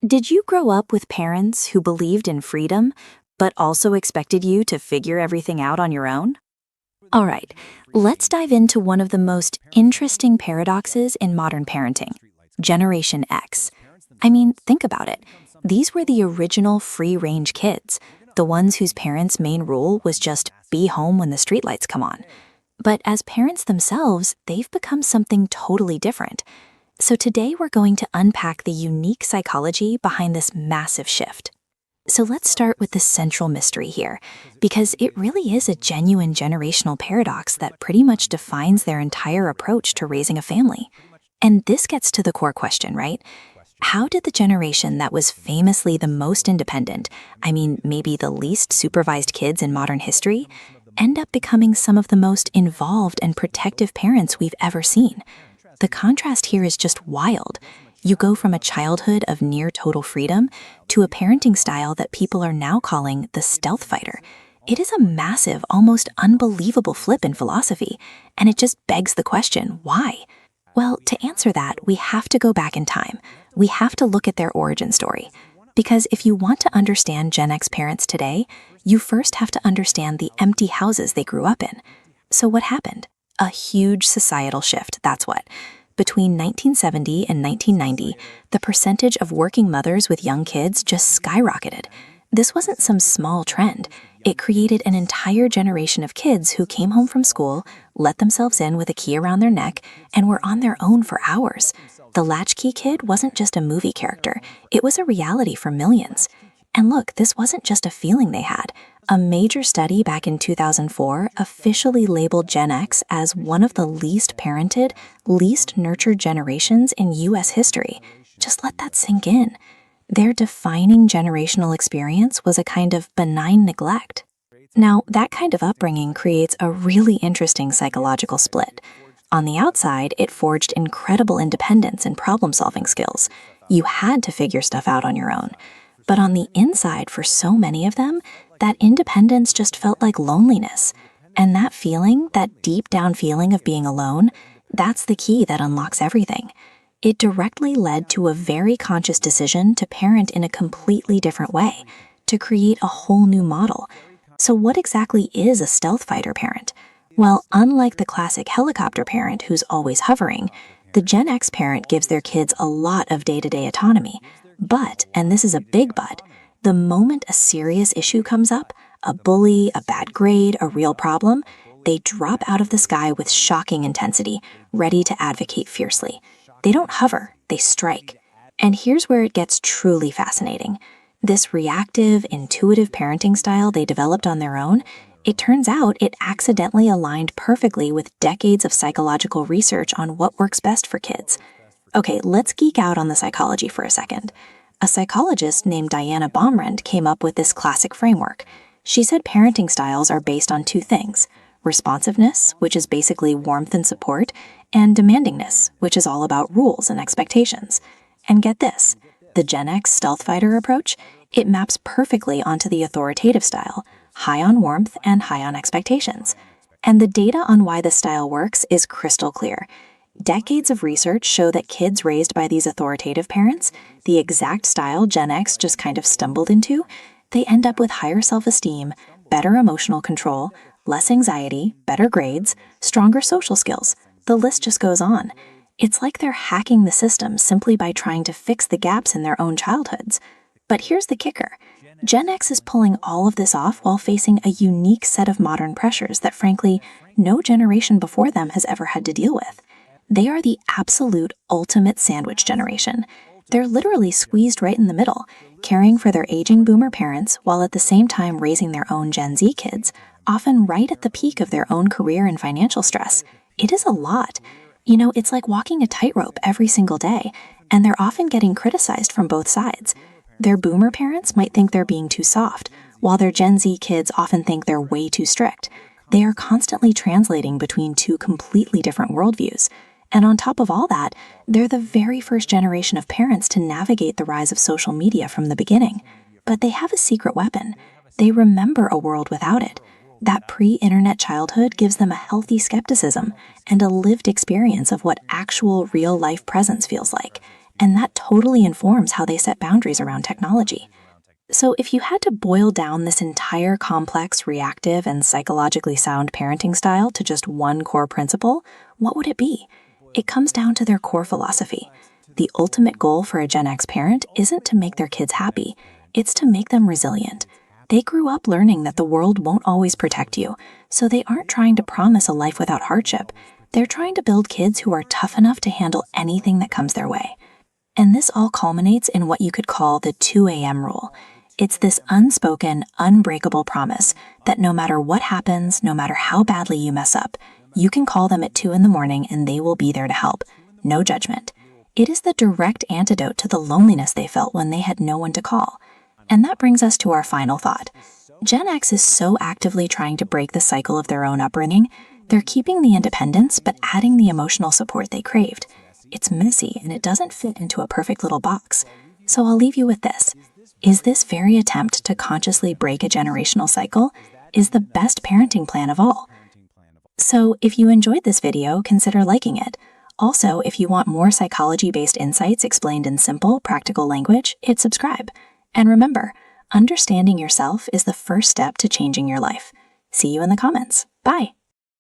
Did you grow up with parents who believed in freedom, but also expected you to figure everything out on your own? All right, let's dive into one of the most interesting paradoxes in modern parenting: Generation X. I mean, think about it. These were the original free range kids, the ones whose parents' main rule was just be home when the streetlights come on. But as parents themselves, they've become something totally different. So today we're going to unpack the unique psychology behind this massive shift. So let's start with the central mystery here, because it really is a genuine generational paradox that pretty much defines their entire approach to raising a family. And this gets to the core question, right? How did the generation that was famously the most independent, I mean, maybe the least supervised kids in modern history, end up becoming some of the most involved and protective parents we've ever seen? The contrast here is just wild. You go from a childhood of near total freedom to a parenting style that people are now calling the stealth fighter. It is a massive, almost unbelievable flip in philosophy, and it just begs the question, why? Well, to answer that, we have to go back in time. We have to look at their origin story. Because if you want to understand Gen X parents today, you first have to understand the empty houses they grew up in. So what happened? A huge societal shift, that's what. Between 1970 and 1990, the percentage of working mothers with young kids just skyrocketed. This wasn't some small trend. It created an entire generation of kids who came home from school, let themselves in with a key around their neck, and were on their own for hours. The latchkey kid wasn't just a movie character. It was a reality for millions. And look, this wasn't just a feeling they had. A major study back in 2004 officially labeled Gen X as one of the least parented, least nurtured generations in US history. Just let that sink in. Their defining generational experience was a kind of benign neglect. Now, that kind of upbringing creates a really interesting psychological split. On the outside, it forged incredible independence and problem-solving skills. You had to figure stuff out on your own. But on the inside, for so many of them, that independence just felt like loneliness. And that feeling, that deep down feeling of being alone, that's the key that unlocks everything. It directly led to a very conscious decision to parent in a completely different way, to create a whole new model. So what exactly is a stealth fighter parent? Well, unlike the classic helicopter parent who's always hovering, the Gen X parent gives their kids a lot of day-to-day autonomy. But, and this is a big but, the moment a serious issue comes up, a bully, a bad grade, a real problem, they drop out of the sky with shocking intensity, ready to advocate fiercely. They don't hover, they strike. And here's where it gets truly fascinating. This reactive, intuitive parenting style they developed on their own, it turns out it accidentally aligned perfectly with decades of psychological research on what works best for kids. Okay, let's geek out on the psychology for a second. A psychologist named Diana Baumrind came up with this classic framework. She said parenting styles are based on two things: responsiveness, which is basically warmth and support, and demandingness, which is all about rules and expectations. And get this, the Gen X stealth fighter approach, it maps perfectly onto the authoritative style, high on warmth and high on expectations. And the data on why this style works is crystal clear. Decades of research show that kids raised by these authoritative parents, the exact style Gen X just kind of stumbled into, they end up with higher self-esteem, better emotional control, less anxiety, better grades, stronger social skills. The list just goes on. It's like they're hacking the system simply by trying to fix the gaps in their own childhoods. But here's the kicker. Gen X is pulling all of this off while facing a unique set of modern pressures that, frankly, no generation before them has ever had to deal with. They are the absolute ultimate sandwich generation. They're literally squeezed right in the middle, caring for their aging boomer parents while at the same time raising their own Gen Z kids, often right at the peak of their own career and financial stress. It is a lot. You know, it's like walking a tightrope every single day, and they're often getting criticized from both sides. Their boomer parents might think they're being too soft, while their Gen Z kids often think they're way too strict. They are constantly translating between two completely different worldviews. And on top of all that, they're the very first generation of parents to navigate the rise of social media from the beginning. But they have a secret weapon. They remember a world without it. That pre-internet childhood gives them a healthy skepticism and a lived experience of what actual real-life presence feels like. and that totally informs how they set boundaries around technology. So if you had to boil down this entire complex, reactive, and psychologically sound parenting style to just one core principle, what would it be? It comes down to their core philosophy. The ultimate goal for a Gen X parent isn't to make their kids happy, it's to make them resilient. They grew up learning that the world won't always protect you, so they aren't trying to promise a life without hardship. They're trying to build kids who are tough enough to handle anything that comes their way. And this all culminates in what you could call the 2 a.m. rule. It's this unspoken, unbreakable promise that no matter what happens, no matter how badly you mess up, you can call them at 2 in the morning and they will be there to help. No judgment. It is the direct antidote to the loneliness they felt when they had no one to call. And that brings us to our final thought. Gen X is so actively trying to break the cycle of their own upbringing, they're keeping the independence but adding the emotional support they craved. It's messy and it doesn't fit into a perfect little box. So I'll leave you with this. Is this very attempt to consciously break a generational cycle is the best parenting plan of all? So if you enjoyed this video, consider liking it. Also, if you want more psychology-based insights explained in simple, practical language, hit subscribe. And remember, understanding yourself is the first step to changing your life. See you in the comments. Bye!